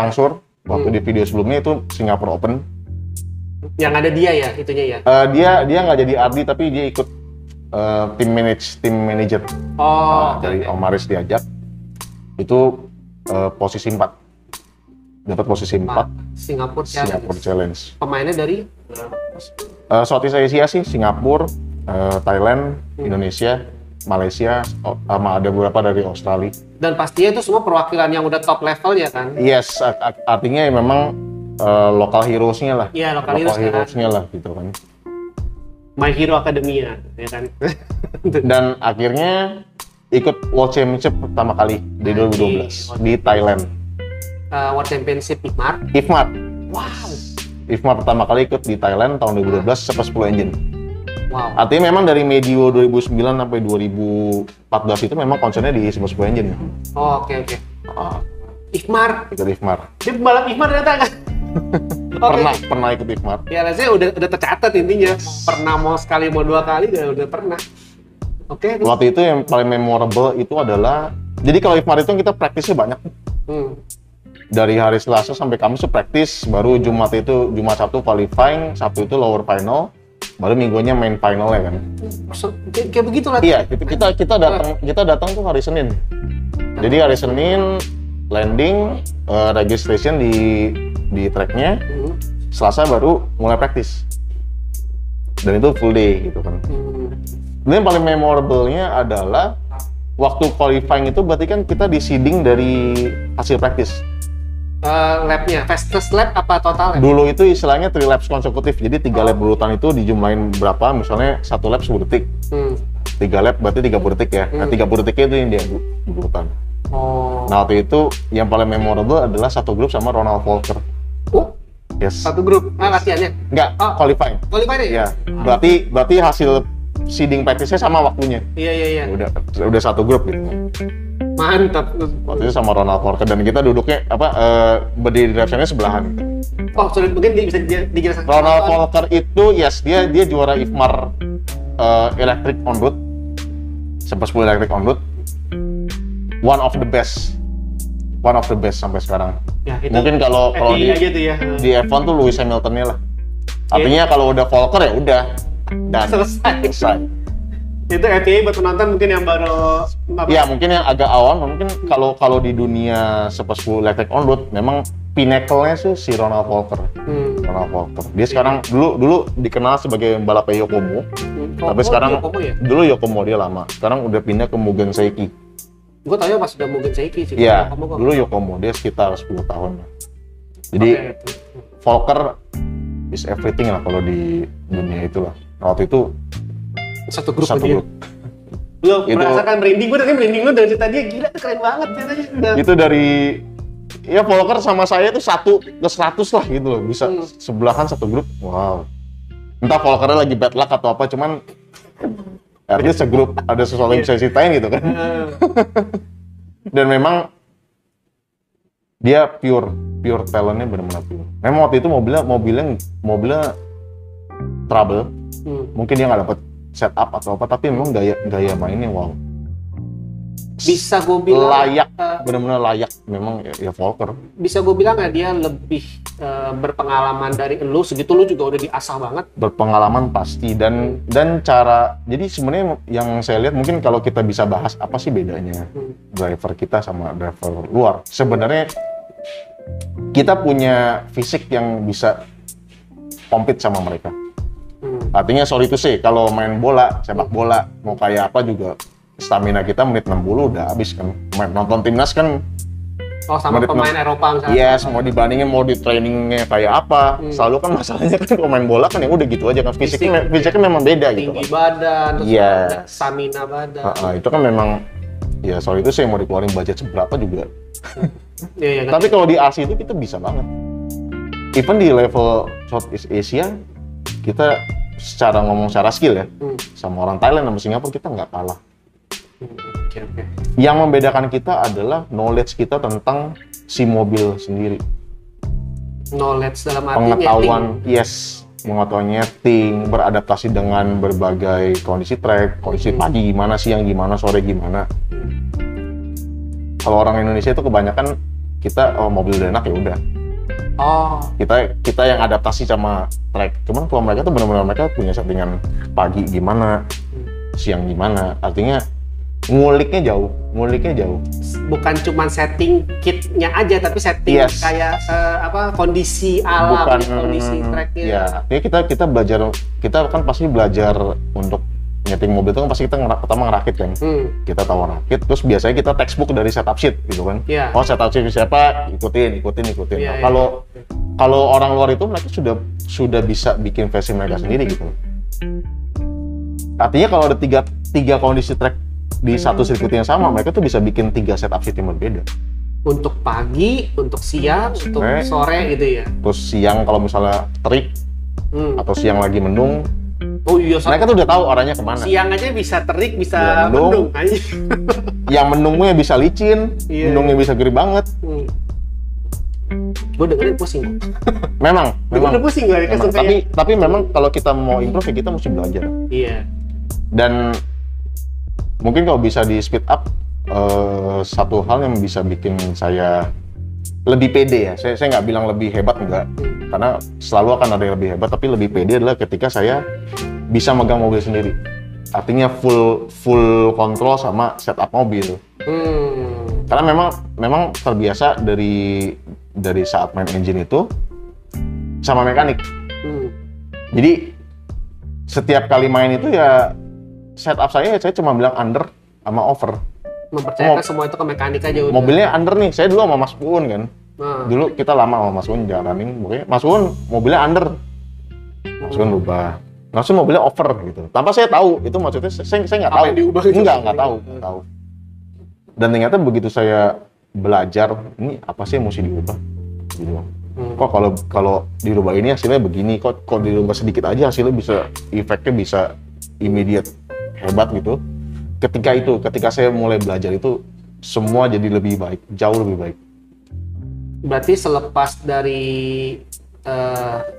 angsur waktu di video sebelumnya itu Singapore Open. Yang ada dia ya, itunya ya? Dia nggak jadi RD tapi dia ikut tim manager. Dari Om Maris diajak. Itu posisi 4. Dapat posisi 4. Singapore Challenge. Pemainnya dari? Southeast Asia sih, Singapura, Thailand, Indonesia, Malaysia, sama ada beberapa dari Australia. Dan pastinya itu semua perwakilan yang udah top level ya kan? Yes, artinya ya memang local heroes-nya lah. Iya, local heroes-nya lah gitu kan. My Hero Academia, ya kan? Dan akhirnya ikut World Championship pertama kali di 2012 di Thailand. World Championship IFMAR. Wow. IFMAR pertama kali ikut di Thailand tahun 2012 Super 10 engine. Wow. Artinya memang dari medio 2009 sampai 2014 itu memang konsernya di Super 10 engine. Oh, oke. IFMAR. Ikut IFMAR. Dia balap IFMAR ternyata kan? Pernah ikut IFMAR. Ya, rasanya udah tercatat intinya. Pernah mau sekali mau 2 kali udah pernah. Oke. Waktu itu yang paling memorable itu adalah, jadi kalau IFMAR itu kita praktisnya banyak. Dari hari Selasa sampai Kamis itu praktis, baru Jumat Sabtu qualifying, Sabtu itu lower final, baru minggunya main final ya kan. Kayak begitu lah. Iya, kita datang tuh hari Senin. Jadi hari Senin landing, registration di tracknya, Selasa baru mulai praktis. Dan itu full day gitu kan. Dan yang paling memorable-nya adalah waktu qualifying itu berarti kan kita di seeding dari hasil praktis. Labnya, fastest lap apa total lap? Dulu itu istilahnya 3 laps konsekutif, jadi 3 lap berurutan itu dijumlahin berapa, misalnya 1 lap 10 detik. 3 lap berarti 30 detik ya, nah 30 detiknya itu yang dia berurutan. Nah waktu itu yang paling memorable adalah satu grup sama Ronald Volker. Yes. Satu grup, latihannya? Enggak, qualifying. Qualifying ya? Berarti hasil seeding practice-nya sama waktunya. Iya. Udah satu grup gitu. Mantap. Waktu itu sama Ronald Volker dan kita duduknya berdiri di directionnya sebelahan. Sulit mungkin bisa dijelaskan. Ronald Volker itu dia juara IFMAR electric on road, Super 10 electric on road, one of the best sampai sekarang. Ya, itu mungkin kalau di F1 tuh Lewis Hamilton-nya lah. Artinya kalau udah Volker ya udah dan selesai. Itu FTA buat penonton mungkin yang baru ya mungkin yang agak awam, mungkin kalau di dunia Super 10 electric on road memang pinnacle-nya sih si Ronald Volker. Ronald Volker. Dia sekarang dulu dikenal sebagai balapnya Yokomo. Tapi sekarang Yokomo ya? Dulu Yokomo dia lama. Sekarang udah pindah ke Mugen Seiki. Gue tahu pas udah Mugen Seiki sih. Iya, dulu Yokomo dia sekitar 10 tahun. Jadi Volker is everything lah kalau di dunia itulah. Waktu itu satu grup. Lo itu, merasakan merinding, gue tadi merinding lo dari cerita dia, gila tuh keren banget katanya. Itu dari ya Volker sama saya tuh 1 ke 100 lah gitu loh, bisa sebelahan satu grup. Wow. Entah Volkernya lagi bad luck atau apa, cuman artinya segrup ada sesuatu yang bisa ceritain gitu kan. Dan memang dia pure talentnya benar-benar pure. Memang waktu itu mobilnya trouble. Mungkin dia nggak dapet setup atau apa, tapi memang gaya mainnya wow. Bisa gue bilang layak, benar-benar layak memang ya Volker. Bisa gue bilang nggak dia lebih berpengalaman dari lu, segitu lu juga udah diasah banget. Berpengalaman pasti dan cara, jadi sebenarnya yang saya lihat mungkin kalau kita bisa bahas apa sih bedanya driver kita sama driver luar. Sebenarnya kita punya fisik yang bisa compete sama mereka. Artinya sorry to say, kalau main bola, sepak bola, mau kayak apa juga stamina kita menit 60 udah habis kan. Nonton timnas kan sama pemain Eropa misalnya. Yes, mau dibandingin mau di trainingnya kayak apa. Selalu kan masalahnya kan kalau main bola kan ya udah gitu aja kan. Fisiknya memang beda gitu kan. Tinggi badan, terus stamina badan. Itu kan memang ya sorry to say mau dikeluarin budget seberapa juga. Kan? Tapi kalau di Asia itu kita bisa banget. Even di level Southeast Asia kita secara skill ya, sama orang Thailand sama Singapura kita nggak kalah. Yang membedakan kita adalah knowledge kita tentang si mobil sendiri. Knowledge dalam arti pengetahuan, pengetahuan nyeting, beradaptasi dengan berbagai kondisi track, kondisi pagi gimana, siang gimana, sore gimana. Kalau orang Indonesia itu kebanyakan kita mobil udah enak ya udah. Oh. Kita yang adaptasi sama track. Cuman kalau mereka tuh benar-benar mereka punya settingan pagi gimana, siang gimana. Artinya nguliknya jauh. Bukan cuma setting kitnya aja, tapi setting kayak kondisi alam, kondisi tracknya. Ya, artinya kita kan pasti belajar untuk nyeting mobil itu kan pasti kita pertama ngerakit kan. Kita tahu ngerakit, terus biasanya kita textbook dari setup sheet gitu kan. Oh setup sheet siapa, ikutin. Kalau orang luar itu mereka sudah bisa bikin versi mereka sendiri gitu. Artinya kalau ada tiga kondisi track di satu sirkuit yang sama, mereka tuh bisa bikin 3 setup sheet yang berbeda. Untuk pagi, untuk siang, untuk sore gitu ya. Terus siang kalau misalnya terik atau siang lagi mendung. Oh iya, mereka tuh udah tahu arahnya kemana. Siang aja bisa terik, bisa mendung aja. Yang mendungnya bisa licin, mendungnya bisa gede banget. Gue dengerin pusing. Memang. Pusing gue. Tapi memang kalau kita mau improve ya kita mesti belajar. Iya. Dan mungkin kalau bisa di speed up, satu hal yang bisa bikin saya lebih pede ya. Saya nggak bilang lebih hebat enggak, karena selalu akan ada yang lebih hebat. Tapi lebih pede adalah ketika saya bisa megang mobil sendiri. Artinya full kontrol sama setup mobil. Karena memang terbiasa dari saat main engine itu sama mekanik. Jadi setiap kali main itu ya setup saya cuma bilang under sama over. Mempercayakan semua itu ke mekanik aja udah. Mobilnya under nih, saya dulu sama Mas Puun kan. Dulu kita lama sama Mas Puun jalanin, pokoknya Mas Puun mobilnya under. Mas Puun rubah. Langsung mobilnya over gitu. Tanpa saya tahu, itu maksudnya saya nggak tahu. Nggak tahu. Dan ternyata begitu saya belajar, ini apa sih yang mesti diubah? Gitu. Kok kalau dirubah ini hasilnya begini, kok dirubah sedikit aja hasilnya bisa, efeknya bisa immediate, hebat gitu. Ketika saya mulai belajar itu, semua jadi lebih baik, jauh lebih baik. Berarti selepas dari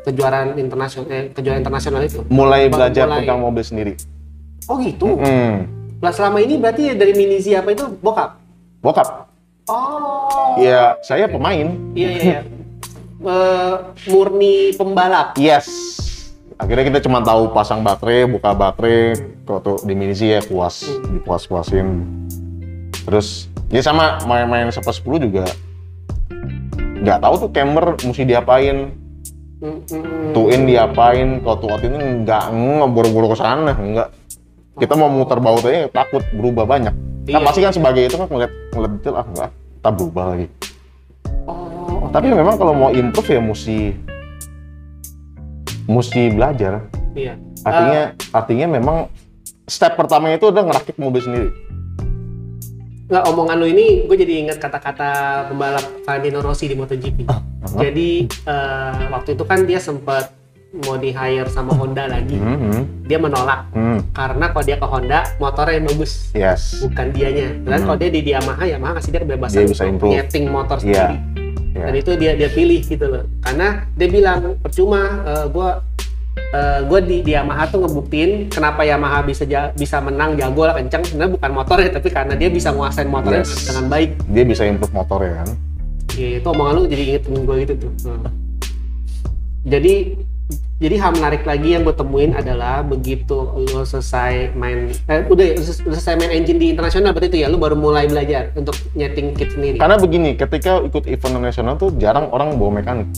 kejuaraan internasional itu? Mulai belajar pegang mobil sendiri. Oh gitu? Lah selama ini berarti dari mini Z apa itu bokap? Bokap. Oh. Ya, saya pemain. Iya. Murni pembalap. Yes. Akhirnya kita cuma tahu pasang baterai, buka baterai, kalau di mini Z ya dipuas-puasin. Terus ya sama main Super 10 juga nggak tahu tuh camber mesti diapain, tuin diapain. Kalau tuh ini nggak buru-buru ke sana, nggak. Kita mau muter baut aja takut berubah banyak. Kan pasti kan sebagai itu kan ngeliat detail nggak, kita berubah lagi. Oh. Tapi memang kalau mau improve ya mesti belajar. Iya. Artinya memang step pertamanya itu udah ngerakit mobil sendiri. Nggak, omongan lu ini gue jadi ingat kata-kata pembalap Valentino Rossi di MotoGP. Jadi waktu itu kan dia sempat mau di hire sama Honda lagi. Dia menolak karena kalau dia ke Honda motornya yang bagus, bukan dianya. Dan kalau dia di Yamaha kasih dia kebebasan untuk nyeting motor sendiri. Dan itu dia pilih gitu loh. Karena dia bilang percuma gue di Yamaha tuh ngebuktiin kenapa Yamaha bisa menang, jago lah, kencang. Sebenarnya bukan motornya, tapi karena dia bisa nguasain motornya dengan baik. Dia bisa improve motornya kan. Iya, itu omongan lu jadi inget temen gue gitu tuh. Jadi hal menarik lagi yang gue temuin adalah begitu lu selesai main selesai main engine di internasional, berarti itu ya lu baru mulai belajar untuk nyeting kit sendiri. Karena begini, ketika ikut event nasional tuh jarang orang bawa mekanik.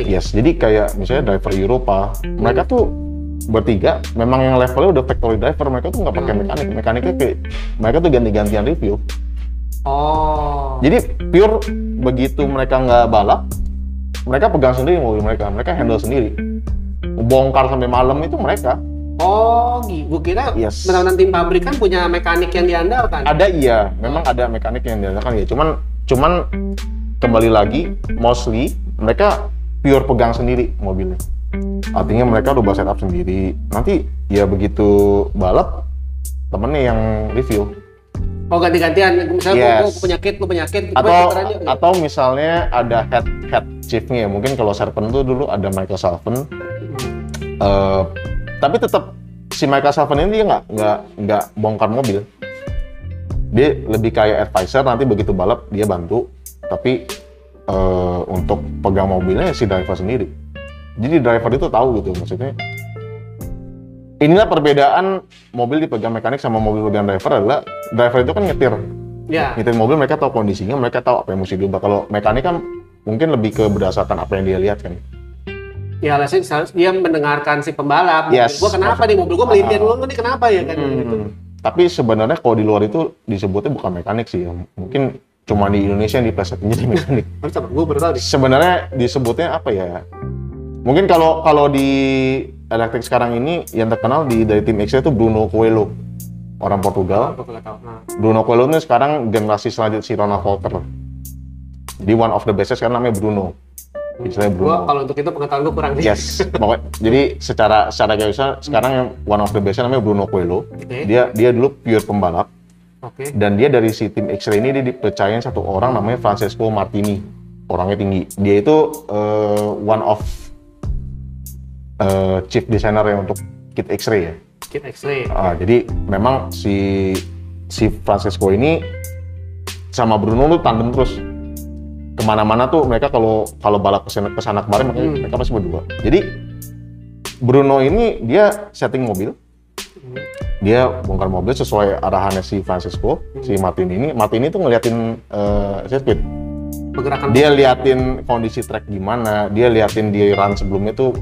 Yes, jadi kayak misalnya driver Eropa, mereka tuh bertiga memang yang levelnya udah factory driver, mereka tuh nggak pakai mekanik. Mekaniknya kayak mereka tuh ganti-gantian review. Oh. Jadi pure begitu mereka nggak balap, mereka pegang sendiri mobil mereka handle sendiri. Bongkar sampai malam itu mereka. Oh, gue kira benar-benar tim pabrik kan punya mekanik yang diandalkan. Ada memang ada mekanik yang diandalkan ya. Cuman kembali lagi, mostly mereka pure pegang sendiri mobilnya. Artinya mereka udah setup sendiri. Nanti ya begitu balap, temennya yang review. Oh, ganti-gantian. Misalnya gue penyakit, atau misalnya ada head chiefnya. Mungkin kalau Serpent tuh dulu ada Michael Salven. Tapi tetap si Michael Salven ini dia nggak bongkar mobil. Dia lebih kayak advisor, nanti begitu balap dia bantu, tapi untuk pegang mobilnya si driver sendiri. Jadi driver itu tahu gitu, maksudnya. Inilah perbedaan mobil dipegang mekanik sama mobil pegang driver adalah driver itu kan nyetir. Ya. Nyetir mobil, mereka tahu kondisinya, mereka tahu apa yang mesti diubah. Kalau mekanik kan mungkin lebih ke berdasarkan apa yang dia lihat kan. Ya, alasannya dia mendengarkan si pembalap. Yes. Gua kenapa nih mobil gua melintir dulu nih, kenapa ya kan gitu. Tapi sebenarnya kalau di luar itu disebutnya bukan mekanik sih ya. Mungkin cuma di Indonesia yang diplesetin jadi mekanik. Gue baru tahu nih. Sebenarnya disebutnya apa ya? Mungkin kalau di elektrik sekarang ini yang terkenal dari tim X itu Bruno Coelho, orang Portugal. Aku nggak tahu. Nah. Bruno Coelho ini sekarang generasi selanjutnya si Ronald Volker. Di one of the best sekarang namanya Bruno. Istilahnya Bruno. Gua kalau untuk itu pengetahuan gue kurang nih. Yes, pokoknya. Jadi secara garis besar sekarang yang one of the best namanya Bruno Coelho. Oke. Dia dulu pure pembalap. Oke. Dan dia dari si tim X-Ray ini dia dipercayain satu orang namanya Francesco Martini. Orangnya tinggi. Dia itu one of chief designer yang untuk kit X-Ray ya. Kit X-ray. Jadi memang si Francesco ini sama Bruno tuh tandem terus. Kemana-mana tuh mereka kalau balap kesana kemarin mereka pasti berdua. Jadi Bruno ini dia setting mobil. Dia bongkar mobil sesuai arahannya si Francesco, si Martini ini. Martini tuh ngeliatin sirkuit. Pergerakan. Dia liatin kondisi track gimana, dia liatin di run sebelumnya tuh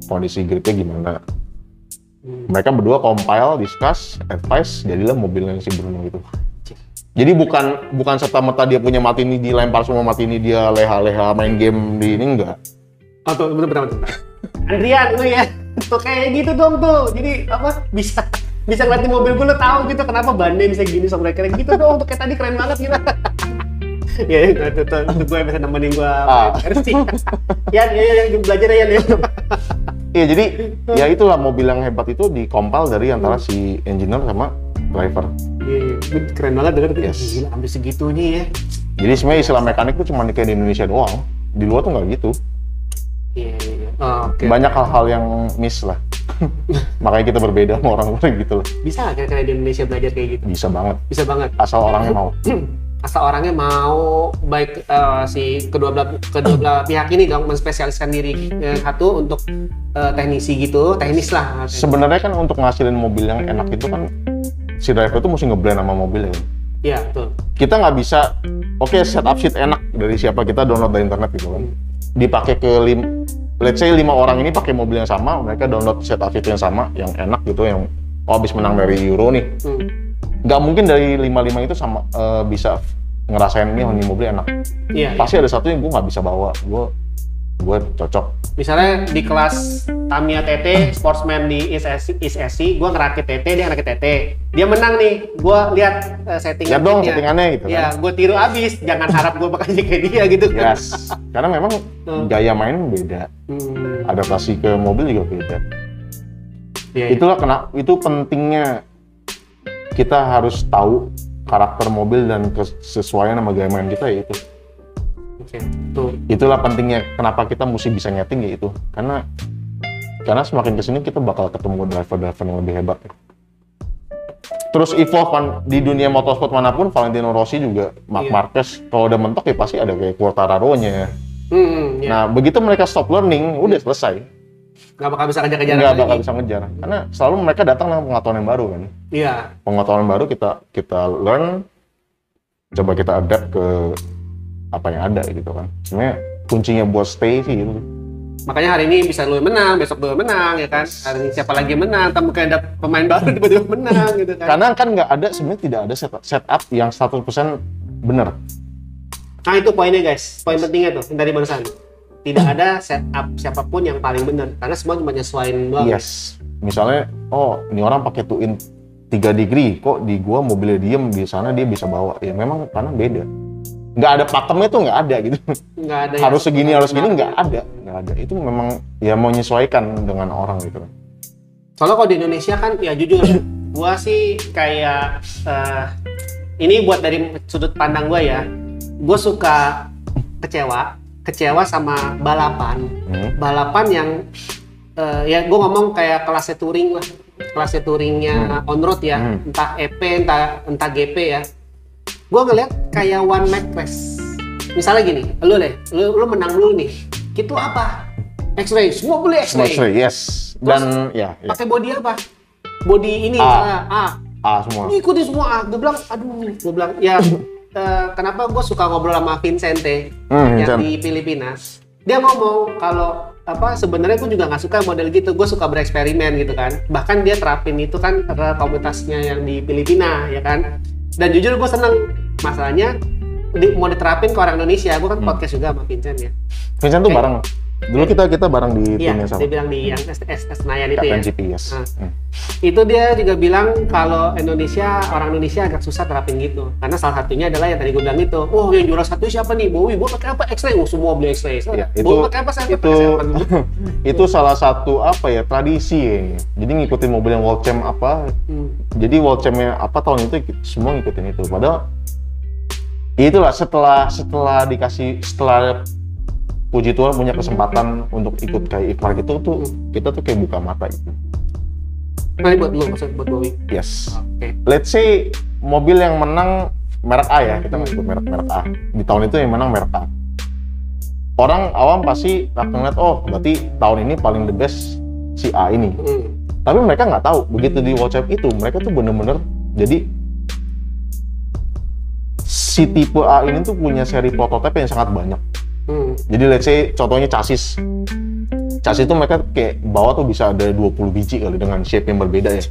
kondisi gripnya gimana. Mereka berdua compile, discuss, advice, jadilah mobilnya si Bruno itu. Jadi bukan serta-merta dia punya Martini dilempar semua Martini dia leha-leha main game di ini enggak. Oh tuh, bentar. Adrian, lu ya, tuh kayak gitu dong tuh. Jadi apa bisa ngeliatin mobil gue, lo tahu gitu kenapa bannya bisa gini sama keren gitu dong. Tuh kayak tadi keren banget gitu. Ya, itu gue yang bisa nemenin gue. Ya, belajar ya. Iya, jadi ya itulah mobil yang hebat itu dikompil dari antara si engineer sama driver. Iya, keren banget denger. Yes. Gila, sampai segitunya ya. Jadi sebenarnya istilah mekanik tuh cuma kayak di Indonesia doang. Di luar tuh nggak gitu. Iya. Oke. Banyak hal-hal yang miss lah. Makanya kita berbeda sama orang-orang gitu lah. Bisa nggak kira-kira di Indonesia belajar kayak gitu? Bisa banget. Bisa banget. Asal orangnya mau. Asal orangnya mau, baik si kedua belah pihak ini dong menspesialiskan diri satu untuk teknisi gitu, teknis lah. Sebenarnya kan untuk ngasilin mobil yang enak itu kan si driver itu mesti ngeblend sama mobilnya. Iya, betul. Kita nggak bisa, oke, setup sheet enak dari siapa, kita download dari internet gitu kan. Dipakai ke let's say 5 orang ini pakai mobil yang sama, mereka download setup sheet yang sama, yang enak gitu, yang habis menang dari Euro nih. Nggak mungkin dari 5 itu sama bisa ngerasain ini mobil enak. Iya. Pasti ada satu yang gue nggak bisa bawa, gue cocok. Misalnya di kelas Tamiya TT, sportsman di ISSC, gue ngerakit TT, dia ngerakit TT. Dia menang nih, gue lihat settingan. Lihat dong settingannya gitu kan. Iya, gue tiru abis, jangan harap gue bakal jadi kayak dia gitu. Yes, karena memang gaya main beda, adaptasi ke mobil juga beda. Iya, Itulah kenapa itu pentingnya kita harus tahu karakter mobil dan kesesuaian sama gaya main kita ya itu. Oke, tuh. Itulah pentingnya kenapa kita mesti bisa nyeting ya itu. Karena semakin kesini kita bakal ketemu driver-driver yang lebih hebat. Terus evolve kan di dunia motorsport manapun, Valentino Rossi juga, Marc Marquez kalau udah mentok ya pasti ada kayak Quartararo-nya. Iya. Nah begitu mereka stop learning, udah selesai. Nggak bakal bisa kejar-kejaran Nggak lagi. bakal bisa ngejar. Karena selalu mereka datang dengan pengetahuan yang baru kan. Iya. Pengetahuan baru kita learn, coba kita adapt ke apa yang ada gitu kan. Sebenarnya kuncinya buat stay sih gitu. Makanya hari ini bisa lu yang menang, besok lu yang menang ya kan. Hari ini siapa lagi yang menang, ntar mungkin ada pemain baru tiba-tiba menang gitu kan. Karena kan nggak ada, sebenarnya tidak ada setup yang 100% benar. Nah itu poinnya guys, poin pentingnya tuh yang tadi barusan. Tidak ada setup siapapun yang paling benar, karena semua cuma nyesuaiin doang. Yes. Misalnya, oh ini orang pakai two-in 3 degree, kok di gua mobilnya diem, di sana dia bisa bawa. Ya memang karena beda. Nggak ada pakemnya tuh nggak ada gitu. Nggak ada. Harus segini, harus segini, nggak ada. Itu memang ya mau menyesuaikan dengan orang gitu. Soalnya kalau di Indonesia kan, ya jujur, gua sih kayak ini buat dari sudut pandang gua ya, gua suka kecewa sama balapan yang ya gue ngomong kayak kelasnya touring lah, kelasnya touringnya on road ya, entah EP entah GP ya. gue ngeliat kayak one map race. Misalnya gini, lu menang dulu nih. Itu apa? X-ray, semua beli X-ray. X-ray, yes. Dan ya. Pakai body apa? Body ini misalnya A semua. Ikuti semua A. Gue bilang ya kenapa gue suka ngobrol sama Vincente yang di Filipina. Dia ngomong kalau sebenarnya gue juga nggak suka model gitu. Gue suka bereksperimen gitu kan. Bahkan dia terapin itu kan ke komunitasnya yang di Filipina ya kan. Dan jujur gue seneng. Masalahnya mau diterapin ke orang Indonesia. Gue kan podcast juga sama Vincent ya. Vincent tuh bareng. Dulu kita bareng di timnya sama. Dia bilang di yang Senayan itu ya. GP, yes. Itu dia juga bilang kalau orang Indonesia agak susah terapin gitu. Karena salah satunya adalah yang tadi gue bilang itu. Oh, yang juara satu siapa nih? Bowie, gue pakai apa? X-ray. Oh, semua beli X-ray. Bowie pakai apa? Saya pakai itu salah satu tradisi ya. Jadi ngikutin mobil yang World Champ apa. Jadi World Champ-nya apa tahun itu semua ngikutin itu. Padahal itulah setelah puji Tuhan punya kesempatan untuk ikut kayak IFMAR gitu tuh kita tuh kayak buka mata gitu. Nah, buat lu maksud buat Bowie. Yes. Okay. Let's say mobil yang menang merek A ya, kita nggak ikut merek A. Di tahun itu yang menang merek A. Orang awam pasti akan ngeliat, oh berarti tahun ini paling the best si A ini. Tapi mereka nggak tahu, begitu di World Champ itu mereka tuh bener-bener jadi si tipe A ini tuh punya seri prototipe yang sangat banyak. Jadi let's say contohnya chassis itu mereka kayak bawah tuh bisa ada 20 biji kali dengan shape yang berbeda ya.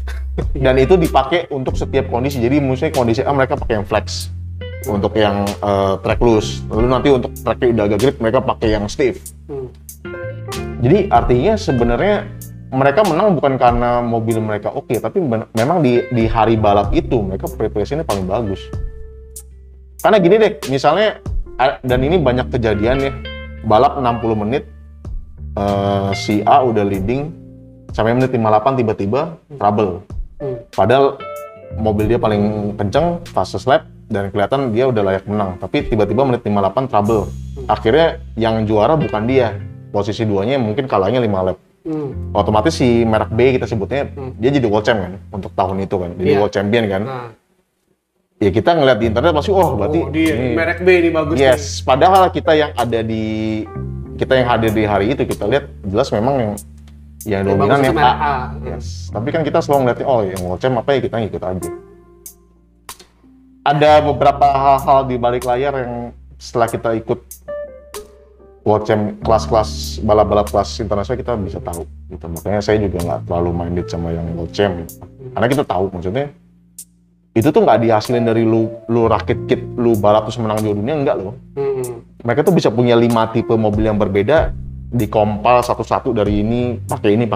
Dan itu dipakai untuk setiap kondisi. Jadi misalnya kondisi A mereka pakai yang flex untuk yang track loose. Lalu nanti untuk tracknya udah agak grip mereka pakai yang stiff. Jadi artinya sebenarnya mereka menang bukan karena mobil mereka oke, tapi memang di hari balap itu mereka preparasinya paling bagus. Karena gini deh, misalnya dan ini banyak kejadian ya, balap 60 menit si A udah leading sampai menit 58 tiba-tiba trouble. Padahal mobil dia paling kenceng, fastest lap dan kelihatan dia udah layak menang, tapi tiba-tiba menit 58 trouble. Akhirnya yang juara bukan dia, posisi duanya mungkin kalahnya 5 lap. Otomatis si merek B kita sebutnya dia jadi world champ kan untuk tahun itu kan, jadi world champion kan. Ya kita ngeliat di internet pasti berarti dia merek B ini bagus. Yes, padahal kita yang hadir di hari itu kita lihat jelas memang yang dominan yang A. Yes. Tapi kan kita selalu ngeliatnya yang World Champ apa ya kita ngikut aja. Ada beberapa hal-hal di balik layar yang setelah kita ikut World Champ kelas-kelas balap-balap kelas internasional kita bisa tahu gitu. Makanya saya juga nggak terlalu minded sama yang World Champ karena kita tahu maksudnya itu tuh nggak dihasilin dari lu rakit kit, lu balap terus menang juara dunia, enggak loh. Mereka tuh bisa punya 5 tipe mobil yang berbeda, dikompal satu-satu dari ini, pakai ini,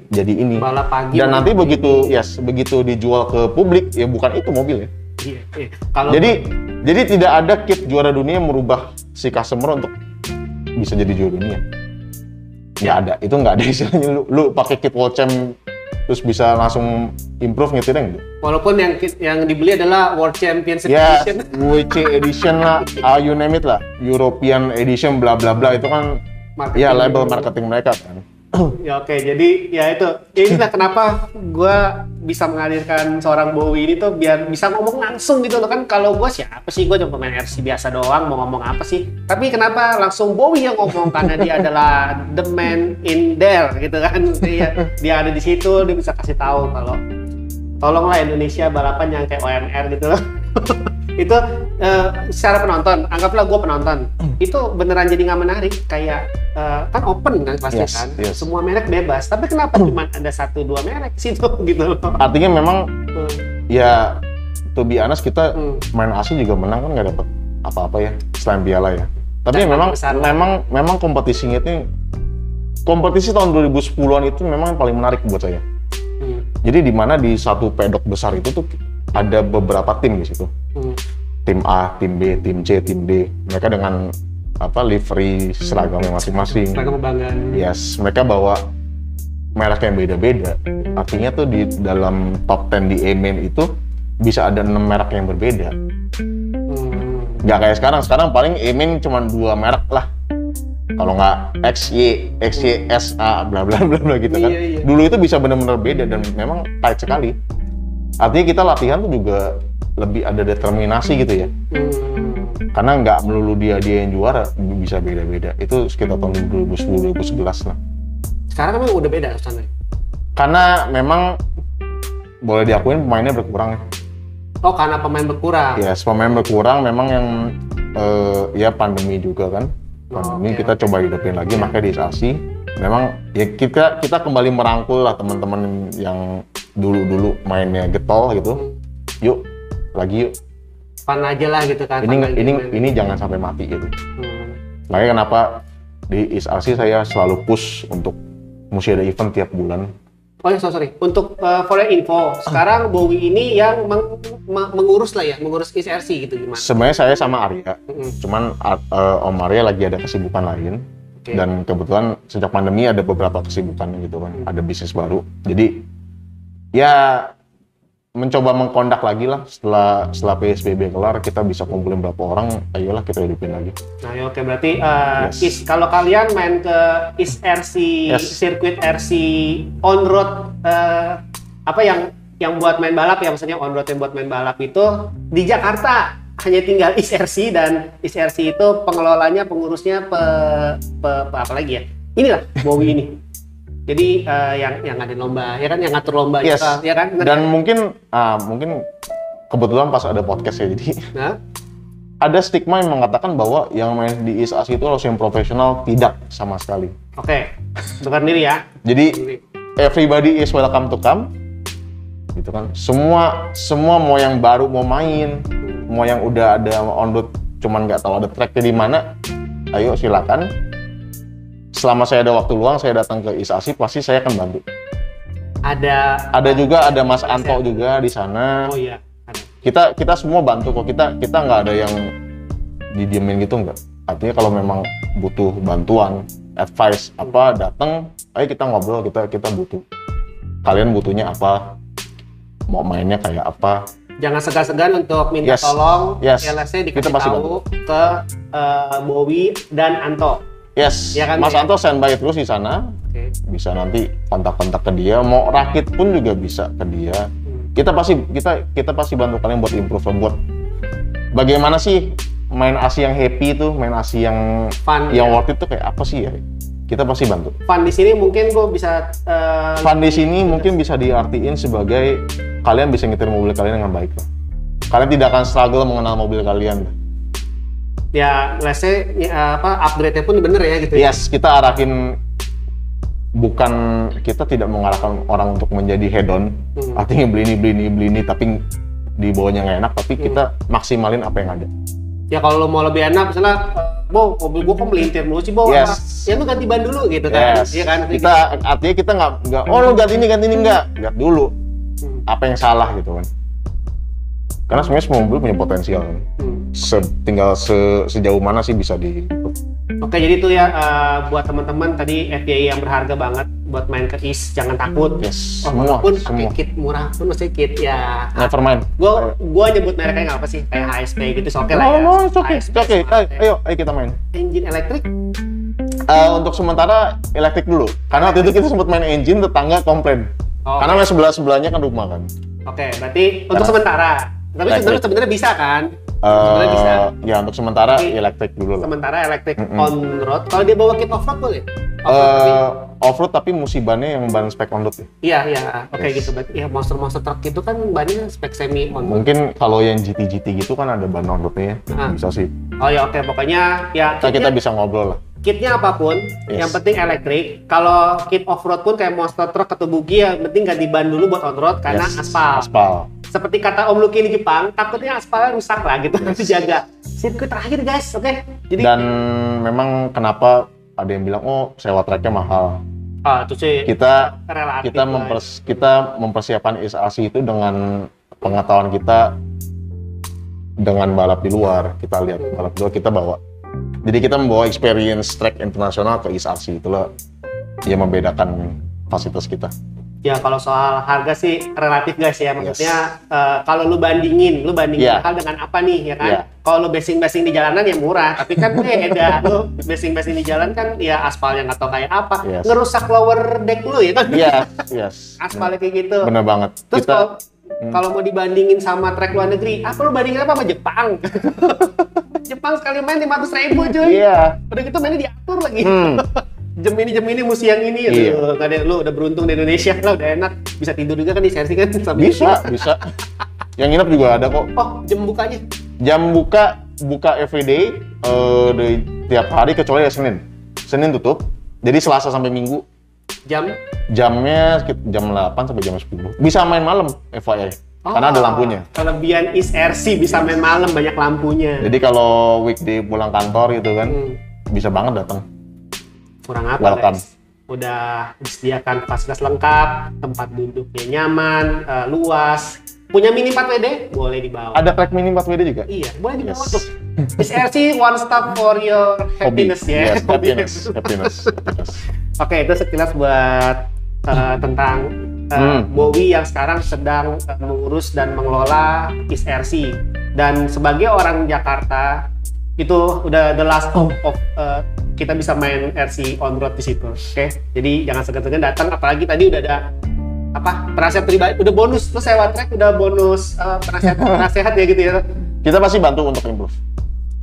jadi ini. Balap pagi. Dan nanti begitu dijual ke publik, ya bukan itu mobil ya. Iya. Jadi tidak ada kit juara dunia yang merubah si customer untuk bisa jadi juara dunia. Nggak ada, itu nggak ada istilahnya. Lu pakai kit World Champ terus bisa langsung improve nyetirnya gitu. Walaupun yang dibeli adalah World Championship Edition. WC Edition lah, you name it lah, European Edition bla bla bla itu kan marketing label marketing mereka kan. Ya oke, jadi ya itu. Inilah kenapa gue bisa menghadirkan seorang Bowie ini tuh biar bisa ngomong langsung gitu loh kan. Kalau gue siapa sih, gue cuma pemain RC biasa doang, mau ngomong apa sih. Tapi kenapa langsung Bowie yang ngomong, karena dia adalah the man in there gitu kan. Dia ada di situ, dia bisa kasih tahu kalau tolonglah Indonesia balapan yang kayak OMR gitu loh. Itu secara penonton, anggaplah gue penonton, itu beneran jadi nggak menarik. Kayak kan open kan pasti kan, semua merek bebas. Tapi kenapa cuma ada 1-2 merek situ gitu loh? Artinya memang ya to be honest kita main asli juga menang kan nggak dapet apa-apa ya selain piala ya. Tapi memang kompetisinya itu kompetisi tahun 2010-an itu memang yang paling menarik buat saya. Jadi di mana di satu pedok besar itu tuh ada beberapa tim di situ. Tim A, tim B, tim C, tim D. Mereka dengan livery seragamnya masing-masing. Seragam kebanggaan. Yes, mereka bawa merek yang beda-beda. Artinya tuh di dalam top 10 di E-Main itu bisa ada 6 merek yang berbeda. Nggak kayak sekarang. Sekarang paling E-Main cuma 2 merek lah. Kalau nggak XY, SA, bla bla bla bla gitu kan. Dulu itu bisa benar-benar beda dan memang tight sekali. Artinya kita latihan tuh juga lebih ada determinasi gitu ya. Karena nggak melulu dia yang juara, bisa beda-beda. Itu sekitar tahun 2010 2011 lah. Sekarang memang udah beda sana. Karena memang boleh diakuin pemainnya berkurang ya. Oh, karena pemain berkurang. Ya, pemain berkurang memang yang ya pandemi juga kan. Pandemi kita coba hidupin lagi, makanya di ASI memang ya kita kembali merangkul lah teman-teman yang dulu mainnya getol gitu. Yuk, lagi yuk. Fun aja lah gitu kan. Ini jangan sampai mati gitu. Makanya kenapa di ASI saya selalu push untuk mesti ada event tiap bulan. Oh ya, sorry. Untuk for your info, sekarang Bowie ini yang mengurus lah ya, mengurus ISRC gitu gimana? Sebenarnya saya sama Arya, cuman Om Arya lagi ada kesibukan lain. Dan kebetulan sejak pandemi ada beberapa kesibukan gitu kan, ada bisnis baru. Jadi ya mencoba mengkondak lagi lah setelah PSBB kelar, kita bisa kumpulin berapa orang, ayolah kita hidupin lagi. Nah ya oke, berarti kalau kalian main ke ISRC, sirkuit RC on road, apa yang buat main balap ya, maksudnya on road yang buat main balap itu di Jakarta hanya tinggal ISRC, dan ISRC itu pengelolanya, pengurusnya apa lagi ya? Inilah Bowie ini. Jadi yang ngadain lomba, ya kan, yang ngatur lomba, ya kan. Dan mungkin kebetulan pas ada podcast ya, jadi ada stigma yang mengatakan bahwa yang main di ISRC itu harus yang profesional, tidak sama sekali. Oke, dengar diri ya. Jadi everybody is welcome to come, gitu kan. Semua mau yang baru mau main, mau yang udah ada on road cuman nggak tahu ada tracknya di mana, ayo silakan. Selama saya ada waktu luang, saya datang ke ISRC, pasti saya akan bantu. Ada juga ada Mas Anto juga di sana. Oh iya. Kita semua bantu kok. Kita nggak ada yang didiemin gitu, nggak. Artinya kalau memang butuh bantuan, advice apa, datang, ayo kita ngobrol, kita butuh. Kalian butuhnya apa? Mau mainnya kayak apa? Jangan segan-segan untuk minta tolong. LSC dikasih tahu ke Bowie dan Anto. Yes, ya kan, Mas Anto standby terus di sana. Bisa nanti kontak-kontak ke dia. Mau rakit pun juga bisa ke dia. Kita pasti bantu kalian buat improve, buat bagaimana sih main ASI yang happy itu, main ASI yang fun, yang worth it tuh kayak apa sih ya? Kita pasti bantu. Fun di sini mungkin gue bisa. Fun di sini mungkin bisa diartiin sebagai kalian bisa nyetir mobil kalian dengan baik lah. Kalian tidak akan struggle mengenal mobil kalian. Ya, let's say upgrade-nya pun bener ya gitu. Yes, kita arahin, kita tidak mengarahkan orang untuk menjadi head on. Artinya beli ini, tapi di bawahnya nggak enak, tapi kita maksimalin apa yang ada. Ya kalau lo mau lebih enak, misalnya, mobil gua kok melintir mulu sih, ya lu ganti ban dulu gitu kan. Iya kan? Artinya kita nggak, lo ganti ini enggak. Lihat dulu apa yang salah gitu kan. Karena sebenarnya semua mobil punya potensial kan. Tinggal sejauh mana sih bisa di. Oke, jadi itu ya buat teman-teman tadi FPI yang berharga banget buat main ke IS, jangan takut. Semua pakai kit murah pun masih kit ya. Never mind. Gua nyebut mereknya nggak apa sih, kayak HSP gitu, oke lah ya. Oke. Ayo kita main. Engine elektrik? Untuk sementara elektrik dulu. Karena waktu itu kita sempat main engine, tetangga komplain. Karena main sebelahnya kan rumah kan. Oke, berarti untuk sementara. Tapi sebenarnya bisa kan? Sebenarnya bisa. Ya untuk sementara elektrik dulu lah. Sementara elektrik on road. Kalau dia bawa kit off road boleh? Off road tapi bannya yang ban spek on road ya? Iya. Oke gitu. Berarti ya monster truck itu kan bannya spek semi on road. Mungkin kalau yang GT gitu kan ada ban on roadnya. Bisa sih. Oh ya oke. Pokoknya ya kita bisa ngobrol lah. Kitnya apapun, yang penting elektrik. Kalau kit off road pun kayak monster truck atau buggy, ya penting ganti ban dulu buat on road karena aspal. Seperti kata Om Lucky di Jepang, takutnya aspalnya rusak lah gitu, harus jaga. Sirkuit terakhir guys, oke? Jadi, dan memang kenapa ada yang bilang, sewa tracknya mahal. Itu sih kita mempersiapkan ISRC itu dengan pengetahuan kita dengan balap di luar. Kita lihat balap di luar, kita bawa. Jadi kita membawa experience track internasional ke ISRC, itulah yang membedakan fasilitas kita. Ya kalau soal harga sih relatif guys ya, maksudnya kalau lu bandingin mahal dengan apa nih ya kan? Kalau lu basing di jalanan ya murah, tapi kan beda. Lu basing di jalan kan ya aspalnya nggak tahu kayak apa, ngerusak lower deck lu ya kan? Yes. Aspalnya kayak gitu. Bener banget. Terus Kalau mau dibandingin sama track luar negeri, apa lu bandingin apa sama Jepang? Jepang sekali main 500.000 cuy. Iya. Udah gitu mainnya diatur lagi. Jam ini mesti yang ini. Iya. Lu udah beruntung di Indonesia lah, udah enak. Bisa tidur juga kan di sersi kan? Bisa. Yang nginep juga ada kok. Oh, jam bukanya? Jam buka everyday dari tiap hari kecuali ya Senin. Senin tutup. Jadi Selasa sampai Minggu. Jamnya jam 8 sampai jam 10. Bisa main malam FYI. Karena ada lampunya. Kelebihan East RC bisa main malam, banyak lampunya. Jadi kalau weekday pulang kantor gitu kan, bisa banget datang. Kurang apa Welcome. guys? Udah disediakan fasilitas lengkap, tempat duduknya nyaman, luas. Punya mini 4WD? Boleh dibawa. Ada track mini 4WD juga? Iya, boleh dibawa tuh. East RC one stop for your happiness ya. Yes, happiness. Oke, itu sekilas buat tentang Bowie yang sekarang sedang mengurus dan mengelola East RC. Dan sebagai orang Jakarta, itu udah the last hope of kita bisa main RC on road di situ. Oke, jadi jangan segan-segan datang. Apalagi tadi udah ada penasihat pribadi, udah bonus. Terus sewa track udah bonus penasihat ya gitu ya. Kita pasti bantu untuk improve.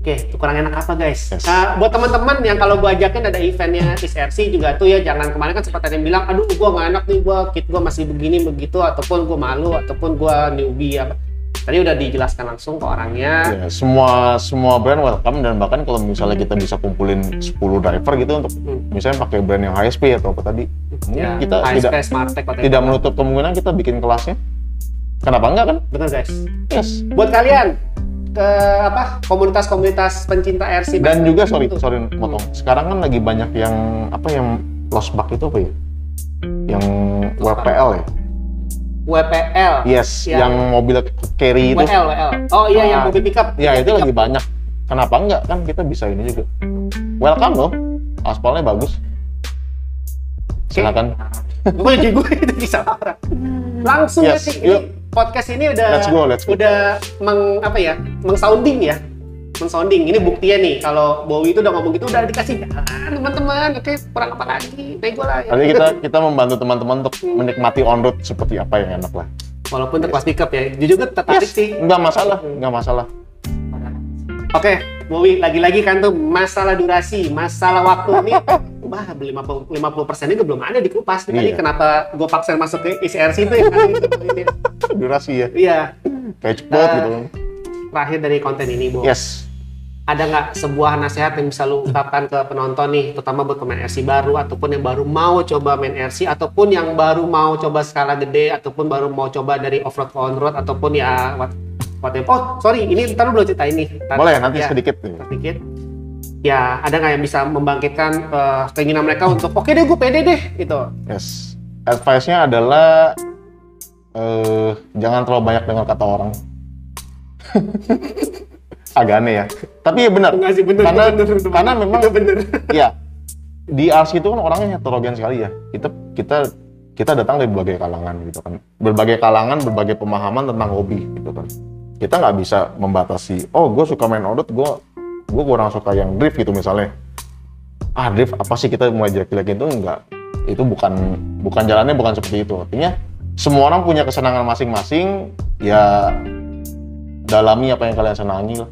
Oke, kurang enak apa guys? Yes. Buat teman-teman yang kalau gue ajakin ada eventnya East RC juga tuh ya, jangan kemarin kan sempat ada yang bilang, aduh gue nggak enak nih, kit gue masih begini begitu, ataupun gue malu, ataupun gue newbie apa. Tadi udah dijelaskan langsung ke orangnya. Ya, semua brand welcome, dan bahkan kalau misalnya kita bisa kumpulin 10 driver gitu untuk misalnya pakai brand yang HSP atau apa tadi, Ya, kita HSP, Smartech, tidak menutup kemungkinan kita bikin kelasnya. Kenapa enggak kan? Betul guys. Yes. Buat kalian ke komunitas-komunitas pencinta RC Dan juga sorry motong. Sekarang kan lagi banyak yang lost bug itu apa ya? Yang WPL ya? WPL. Yes, yang mobil carry itu. WL. Oh iya, yang mobil pickup. Ya itu lagi banyak. Kenapa enggak kan kita bisa ini juga. Welcome loh. Aspalnya bagus. Silakan. Gue itu bisa parah. Langsung Yes, sih. yuk. Podcast ini udah Let's go. udah mengsounding ya. Mengsounding. Ini buktinya nih kalau Bowie itu udah ngomong gitu udah dikasih jalan teman-teman. Oke, kurang apa lagi? Nego lah ya. Nanti kita membantu teman-teman untuk menikmati on road seperti apa yang enak lah. Walaupun terkelas pickup ya. Jujur gue tertarik sih. Nggak masalah. Oke, Bowie lagi-lagi kan tuh masalah durasi, masalah waktu ini. 50% ini belum ada di Kupas. Tadi kenapa gue paksa masuk ke ICRC itu ya? Durasi ya? Iya. Kayak cepet gitu. Terakhir dari konten ini, Bo. Yes. Ada nggak sebuah nasihat yang bisa lu ungkapkan ke penonton nih, terutama buat pemain RC baru, ataupun yang baru mau coba main RC, ataupun yang baru mau coba skala gede, ataupun baru mau coba dari off-road ke on-road, ataupun ya whatever. Oh, sorry, ini ntar lu belum cerita ini. Boleh, nanti ya, sedikit. Ya, ada nggak yang bisa membangkitkan keinginan mereka untuk oke deh gue pede deh gitu. Yes. Advice-nya adalah jangan terlalu banyak dengar kata orang. Agak aneh ya. Tapi ya benar. Karena memang bener. Ya, di RC itu kan orangnya heterogen sekali ya. Kita datang dari berbagai kalangan gitu kan. Berbagai kalangan, berbagai pemahaman tentang hobi gitu kan. Kita nggak bisa membatasi, oh gue suka main on-road, gue kurang suka yang drift gitu misalnya. Drift apa sih, kita mau jelek-jelek itu enggak. Itu bukan jalannya, bukan seperti itu. Artinya semua orang punya kesenangan masing-masing, ya dalami apa yang kalian senangi lah.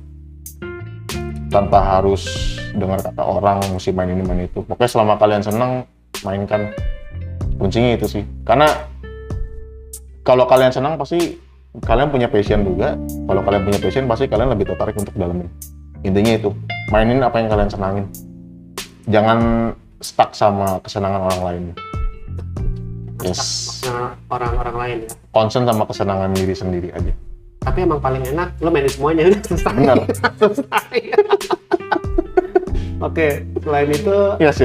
Tanpa harus dengar kata orang, mesti main ini main itu. Pokoknya selama kalian senang, mainkan. Kuncinya itu sih. Karena kalau kalian senang pasti kalian punya passion juga. Kalau kalian punya passion pasti kalian lebih tertarik untuk dalamin. Intinya itu, mainin apa yang kalian senangin. Jangan stuck sama kesenangan orang lain. Yes. Orang-orang lain ya. Concern sama kesenangan diri sendiri aja. Tapi emang paling enak, lo mainin semuanya udah selesai. Benar. Oke, selain itu, Yes.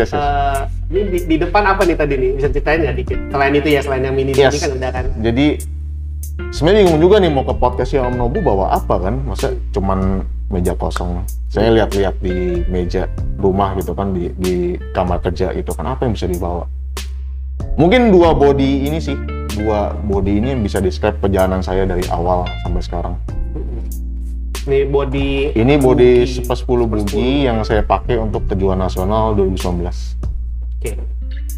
ini di depan apa nih tadi nih? Bisa ceritain nggak dikit? Selain itu ya, selain yang mini ini kan udah kan. Jadi sebenarnya bingung juga nih mau ke podcastnya Om Nobu bawa apa kan? Masa cuman meja kosong. Saya lihat-lihat di meja rumah gitu kan, di kamar kerja itu kan, apa yang bisa dibawa? Mungkin dua body ini yang bisa describe perjalanan saya dari awal sampai sekarang. Ini body Super 10 Buggy yang saya pakai untuk kejuaraan nasional 2019.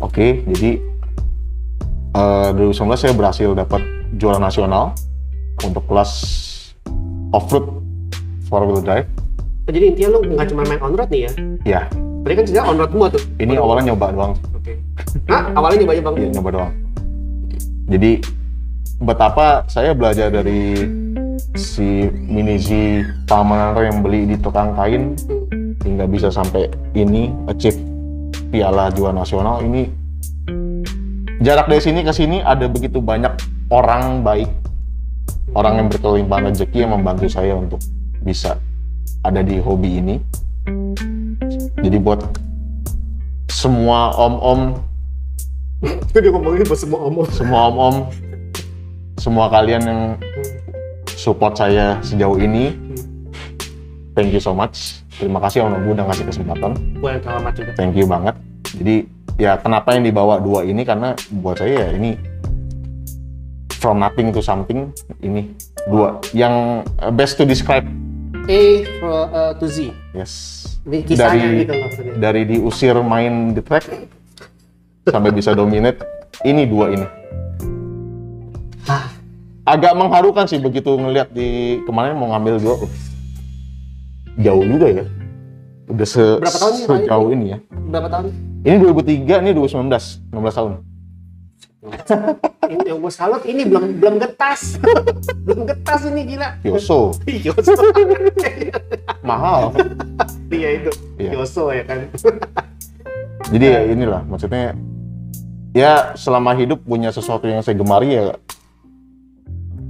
Oke, jadi 2019 saya berhasil dapat juara nasional untuk kelas off-road 4-wheel drive. Jadi intinya lu nggak cuma main on-road nih ya? Ya, Berarti kan sebenarnya on-road semua tuh? ini awalnya nyoba doang. Oke. Hah? Awalnya nyoba bang? Iya, nyoba doang. Jadi betapa saya belajar dari si Mini Z Pamanara yang beli di tukang kain hingga bisa sampai ini achieve piala juara nasional. Ini jarak dari sini ke sini ada begitu banyak orang baik, orang yang berkelimpahan rezeki yang membantu saya untuk bisa ada di hobi ini. Jadi buat semua om-om, Dia ngomongin buat semua omong. semua om-om, semua kalian yang support saya sejauh ini, thank you so much. Terima kasih Om Nobu udah ngasih kesempatan. Gue yang selamat juga. Thank you banget. Jadi ya kenapa yang dibawa dua ini, karena buat saya ya ini from nothing to something. Ini dua yang best to describe. To Z. Yes. Ini kisahnya Dari gitu loh maksudnya. dari diusir main di track sampai bisa dominate, ini dua ini. Ah, Agak mengharukan sih begitu ngelihat di kemarin mau ngambil dua. Jauh juga ya. Udah Berapa tahun nih, sejauh ini ya. berapa tahun? Ini 2003, ini 2019, 16 tahun. Ini yang gue salut, ini belum getas. Belum getas ini gila. Yoso, Yoso. mahal. Iya itu. Iya. Yoso ya kan. Jadi ya inilah, maksudnya ya selama hidup punya sesuatu yang saya gemari ya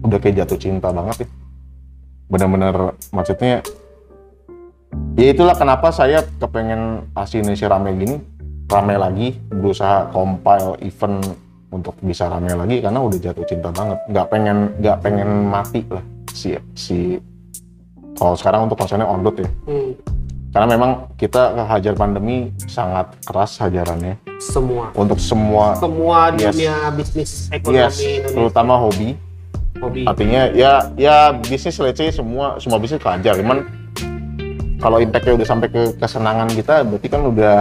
udah kayak jatuh cinta banget ya. Benar-benar maksudnya ya itulah kenapa saya kepengen Asia Indonesia rame gini, rame lagi, berusaha compile event untuk bisa rame lagi karena udah jatuh cinta banget. Nggak pengen mati lah si kalau sekarang untuk konsernya on road ya. Karena memang kita hajar pandemi sangat keras hajarannya Semua untuk semua Yes. dunia bisnis ekonomi yes, Indonesia. terutama hobi. Artinya ya bisnis let's say semua bisnis kehajar. Cuman kalau impact-nya udah sampai ke kesenangan kita, berarti kan udah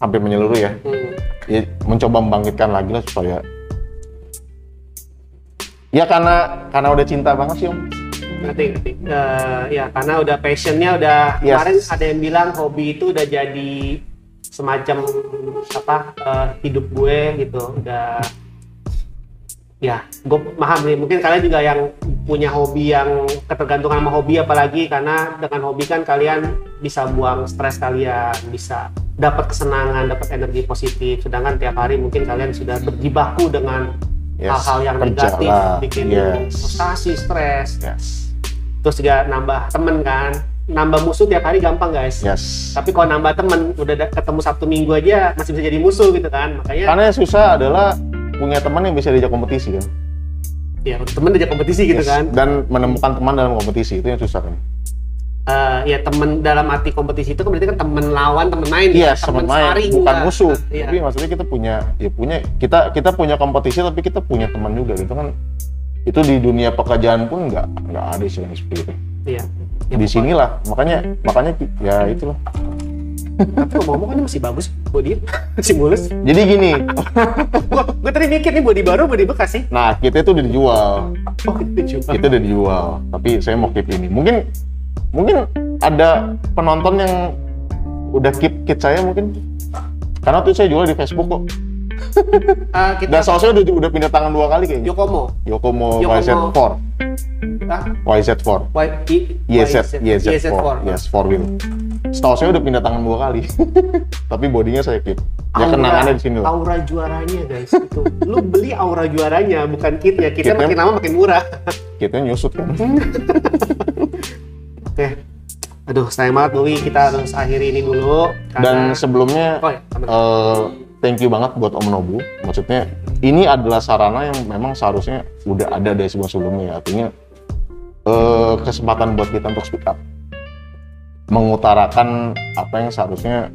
hampir menyeluruh ya. Ya mencoba membangkitkan lagi lah supaya ya karena udah cinta banget sih Om. Ngerti. Ya karena udah passionnya udah Yes. kemarin ada yang bilang hobi itu udah jadi semacam hidup gue gitu. Udah ya gue paham nih, mungkin kalian juga yang punya hobi yang ketergantungan sama hobi, apalagi karena dengan hobi kan kalian bisa buang stres kalian, bisa dapat kesenangan, dapat energi positif, sedangkan tiap hari mungkin kalian sudah berjibaku dengan hal-hal yang negatif, bikin frustasi, stres. Terus juga nambah temen kan, nambah musuh tiap hari gampang guys. Tapi kalau nambah temen, udah ketemu Sabtu Minggu aja masih bisa jadi musuh gitu kan. Makanya karena yang susah adalah punya teman yang bisa diajak kompetisi kan. ya temen diajak kompetisi gitu kan. Dan menemukan teman dalam kompetisi itu yang susah kan. Ya temen dalam arti kompetisi itu kan berarti kan temen lawan, temen main. Iya, temen teman main, sparring bukan juga. musuh. Iya. Tapi maksudnya kita punya kompetisi tapi kita punya teman juga gitu kan. Itu di dunia pekerjaan pun nggak ada istilah yang seperti itu. Iya. Di sinilah makanya ya itulah. Tapi ngomong-ngomong kan masih bagus body, masih mulus. Jadi gini, Gue tadi mikir nih body baru, body bekas sih. nah kita itu udah dijual, Oh itu coba. kita udah dijual. Tapi saya mau keep ini. Mungkin ada penonton yang udah keep kit saya mungkin. Karena tuh saya jual di Facebook kok. Kita Dan soalnya udah pindah tangan 2 kali kayaknya. Yokomo YZ4. YZ4. YZ4. Yes, 4-wheel. Setahu saya udah pindah tangan 2 kali. Tapi bodinya saya keep. Ya kenangannya di sini loh. Aura juaranya guys itu. Lu beli aura juaranya bukan kitnya. Kitnya Kitnya- makin lama makin murah. Kitnya nyusut kan. Oke. Aduh, sayang banget Louis, kita harus akhiri ini dulu. Dan sebelumnya thank you banget buat Om Nobu. Maksudnya ini adalah sarana yang memang seharusnya udah ada dari sebelum-sebelumnya. Artinya kesempatan buat kita untuk speak up, mengutarakan apa yang seharusnya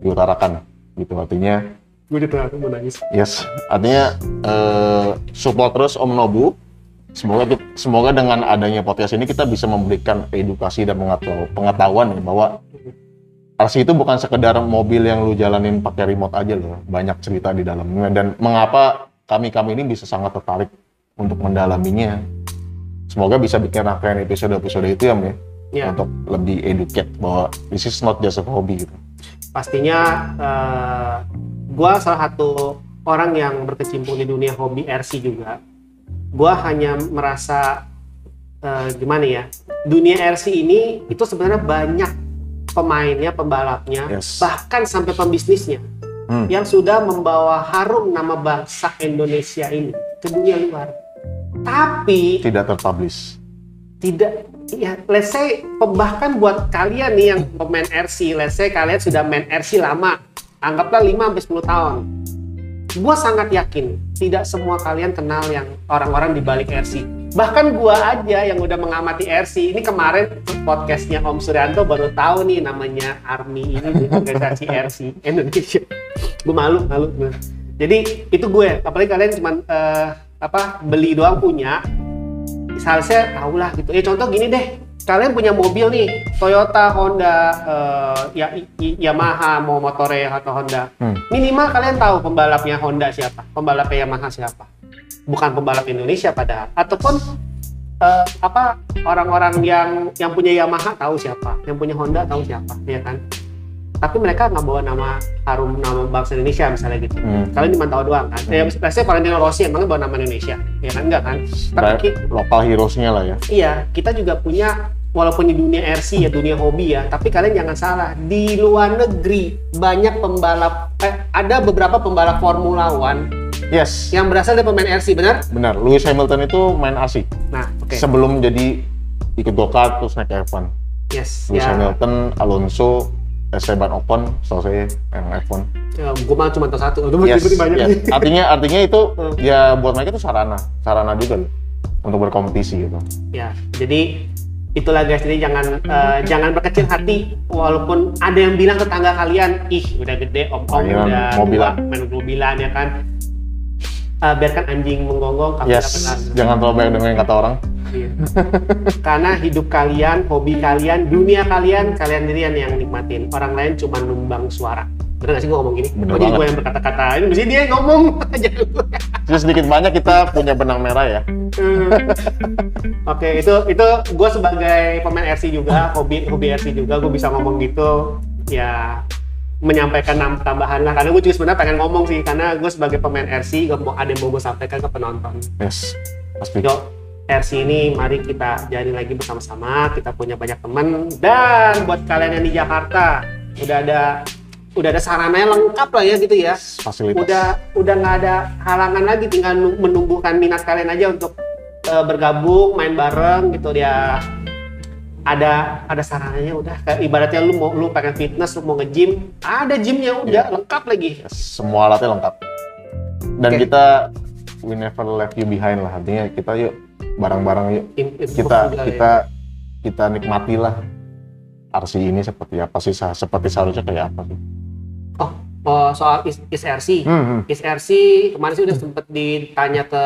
diutarakan gitu. Artinya gue di tengah mau nangis. yes, artinya support terus Om Nobu. Semoga dengan adanya podcast ini kita bisa memberikan edukasi dan pengetahuan ya, bahwa RC itu bukan sekedar mobil yang lu jalanin pakai remote aja loh, banyak cerita di dalamnya. Dan mengapa kami ini bisa sangat tertarik untuk mendalaminya. semoga bisa bikin rangkaian episode-episode itu ya, Mi, Ya. untuk lebih educate bahwa this is not just a hobby gitu. Pastinya gue salah satu orang yang berkecimpung di dunia hobi RC juga. Gue hanya merasa gimana ya, dunia RC ini itu sebenarnya banyak pemainnya, pembalapnya, Yes. bahkan sampai pembisnisnya yang sudah membawa harum nama bangsa Indonesia ini ke dunia luar. Tapi Tidak terpublish. tidak, ya let's say bahkan buat kalian nih yang pemain RC, let's say kalian sudah main RC lama, anggaplah 5-10 tahun. Gua sangat yakin tidak semua kalian kenal yang orang-orang di balik RC. Bahkan gua aja yang udah mengamati RC, ini kemarin podcastnya Om Suryanto baru tahu nih namanya ARMI ini nih, organisasi RC Indonesia. Gue malu. Jadi itu gue, apalagi kalian cuman beli doang punya, seharusnya tau lah gitu. Contoh gini deh, kalian punya mobil nih, Toyota, Honda, Yamaha, mau motornya atau Honda. Minimal kalian tahu pembalapnya Honda siapa, pembalapnya Yamaha siapa. Bukan pembalap Indonesia padahal. Ataupun orang-orang yang punya Yamaha tahu siapa, yang punya Honda tahu siapa, ya kan? Tapi mereka nggak bawa nama harum, nama bangsa Indonesia misalnya gitu. Kalian cuma tahu doang kan. Biasanya Valentino Rossi emangnya bawa nama Indonesia, ya kan? Enggak kan? Tapi Lokal heroes-nya lah ya. iya, kita juga punya, walaupun di dunia RC ya, dunia hobi ya, tapi kalian jangan salah, di luar negeri banyak pembalap, ada beberapa pembalap Formula One Yes. yang berasal dari pemain RC, benar? Benar. Lewis Hamilton itu main RC. Nah, oke. Sebelum jadi ikut go-kart terus naik F1. Yes, Lewis ya. Hamilton, Alonso, Esteban Ocon, selesai yang F1. Ya, gue malah cuma tahu satu. Yes, Banyak. yes. Artinya itu ya buat mereka itu sarana juga loh, untuk berkompetisi gitu. Ya, jadi itulah guys, jadi jangan berkecil hati walaupun ada yang bilang tetangga kalian, ih udah gede, om Mainan udah mobilan. tua, main mobilan ya kan. Biarkan anjing menggonggong, kami Yes, jangan terlalu banyak dengerin kata orang. Iya. Karena hidup kalian, hobi kalian, dunia kalian sendirian yang nikmatin. Orang lain cuma numbang suara. Bener gak sih gue ngomong gini? Bener Oh, jadi banget. gue yang berkata-kata, ini mesti dia yang ngomong aja. Terus sedikit banyak kita punya benang merah ya. Oke, itu gue sebagai pemain RC juga, hobi RC juga, gue bisa ngomong gitu, ya menyampaikan tambahan lah. Karena gue juga sebenarnya pengen ngomong sih, karena gue sebagai pemain RC, ada yang mau gue sampaikan ke penonton. Yes, pasti. Yuk, RC ini mari kita jalin lagi bersama-sama, kita punya banyak teman, dan buat kalian yang di Jakarta, udah ada sarananya lengkap lah ya gitu ya. Fasilitas. Udah nggak ada halangan lagi, tinggal menumbuhkan minat kalian aja untuk bergabung, main bareng gitu ya. Ada sarananya udah, kayak ibaratnya lu pengen fitness, lu mau nge-gym, ada gymnya udah lengkap lagi. Yes, semua alatnya lengkap. Dan Oke. kita we never left you behind lah. Artinya kita yuk bareng-bareng yuk. Kita nikmatilah RC ini seperti apa sih, seperti seharusnya kayak apa sih. Oh, soal ISRC. ISRC kemarin sih udah sempet ditanya ke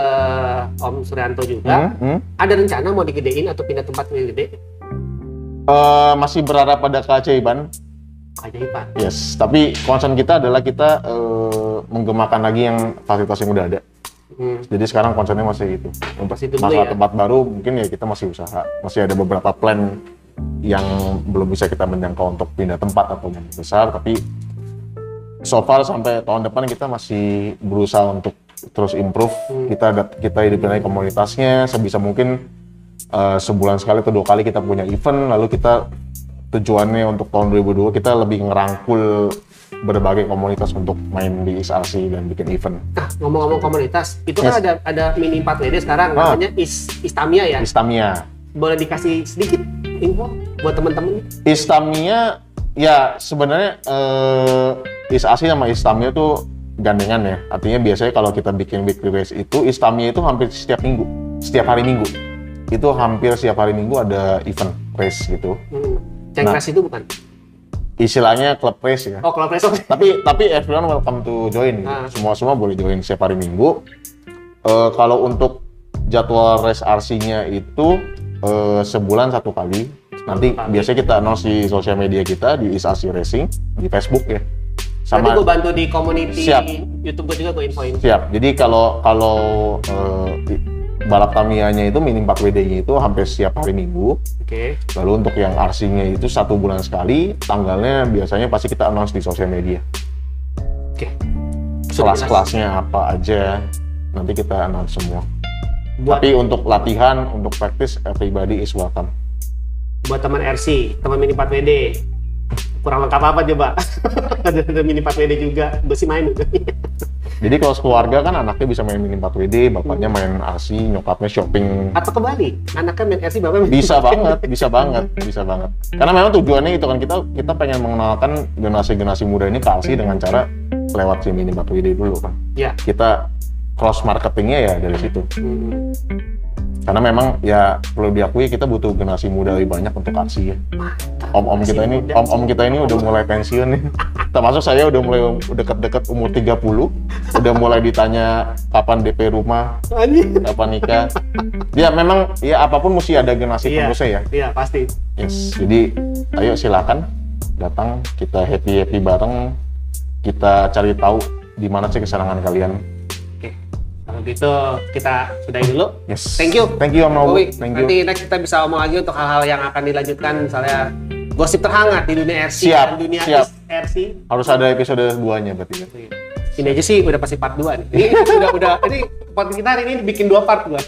Om Suryanto juga. Ada rencana mau digedein atau pindah tempat yang gede? Masih berharap pada keajaiban. Keajaiban. Yes, tapi concern kita adalah kita menggemakan lagi yang fasilitas yang udah ada. Jadi sekarang concernnya masih itu. Untuk Masih itu dulu masalah ya? tempat baru mungkin ya kita masih usaha. Masih ada beberapa plan yang belum bisa kita menjangkau untuk pindah tempat atau yang besar, tapi so far sampai tahun depan kita masih berusaha untuk terus improve. Kita hidupin lagi komunitasnya sebisa mungkin, sebulan sekali atau 2 kali kita punya event, lalu kita tujuannya untuk tahun 2022 kita lebih ngerangkul berbagai komunitas untuk main di ISRC dan bikin event. Nah, ngomong-ngomong komunitas, itu kan ada mini 4WD sekarang, namanya Istamia ya. Istamia. Boleh dikasih sedikit info buat teman-teman? Istamia ya sebenarnya ISRC sama Istamia tuh gandengan ya. Artinya biasanya kalau kita bikin weekly race itu Istamia itu hampir setiap hari Minggu. Itu hampir setiap hari Minggu ada event race gitu. Cengkras itu bukan? Istilahnya club race ya. Oh, kalau preso. Tapi everyone welcome to join. Semua boleh join setiap hari Minggu. Kalau untuk jadwal race RC-nya itu sebulan 1 kali. Nanti biasanya kita announce di sosial media kita di ISRC Racing di Facebook ya. Nanti gue bantu di community Siap. YouTube gue juga gue infoin. Siap. Jadi kalau balap Tamiya-nya itu mini 4 WD-nya itu hampir setiap hari Minggu. Oke. Lalu untuk yang RC-nya itu 1 bulan sekali, tanggalnya biasanya pasti kita announce di sosial media. Oke. Kelas-kelasnya apa aja, nanti kita announce semua. Buat, Tapi untuk latihan, untuk practice, everybody is welcome. buat teman RC, teman mini 4 WD, kurang lengkap apa coba? ada mini 4 WD juga, gue sih main juga. Jadi kalau sekeluarga kan anaknya bisa main mini 4 WD, bapaknya main RC, nyokapnya shopping. Atau kebalik, anaknya main RC, bapaknya main Bisa banget, bisa banget, bisa banget. Karena memang tujuannya itu kan kita pengen mengenalkan generasi muda ini ke RC dengan cara lewat si mini 4 WD dulu kan. Ya. Kita cross marketingnya ya dari situ. Hmm. Karena memang ya perlu diakui kita butuh generasi muda lebih banyak untuk RC ya. Om-om kita ini, om-om kita ini udah mulai pensiun nih. Termasuk saya udah mulai deket-deket umur 30, udah mulai ditanya kapan DP rumah, kapan nikah. Ya memang ya apapun mesti ada generasi penerusnya ya. Iya, pasti. Yes. Jadi ayo silakan datang, kita happy bareng, kita cari tahu di mana sih kesenangan kalian. Oke. Kalau gitu kita sudahi dulu. Yes. Thank you. Thank you Om Nobu. Bowie. Thank you. Nanti next kita bisa omong lagi untuk hal-hal yang akan dilanjutkan, misalnya gosip terhangat di dunia RC Siap, dan dunia siap. RC. Harus ada episode 2-nya berarti ya. Ini aja sih udah pasti part 2 nih. Ini udah ini podcast kita hari ini bikin 2 part gua.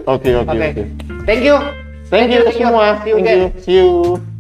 Oke. Oke. Thank you. Thank you semua. See you Thank again. you. See you.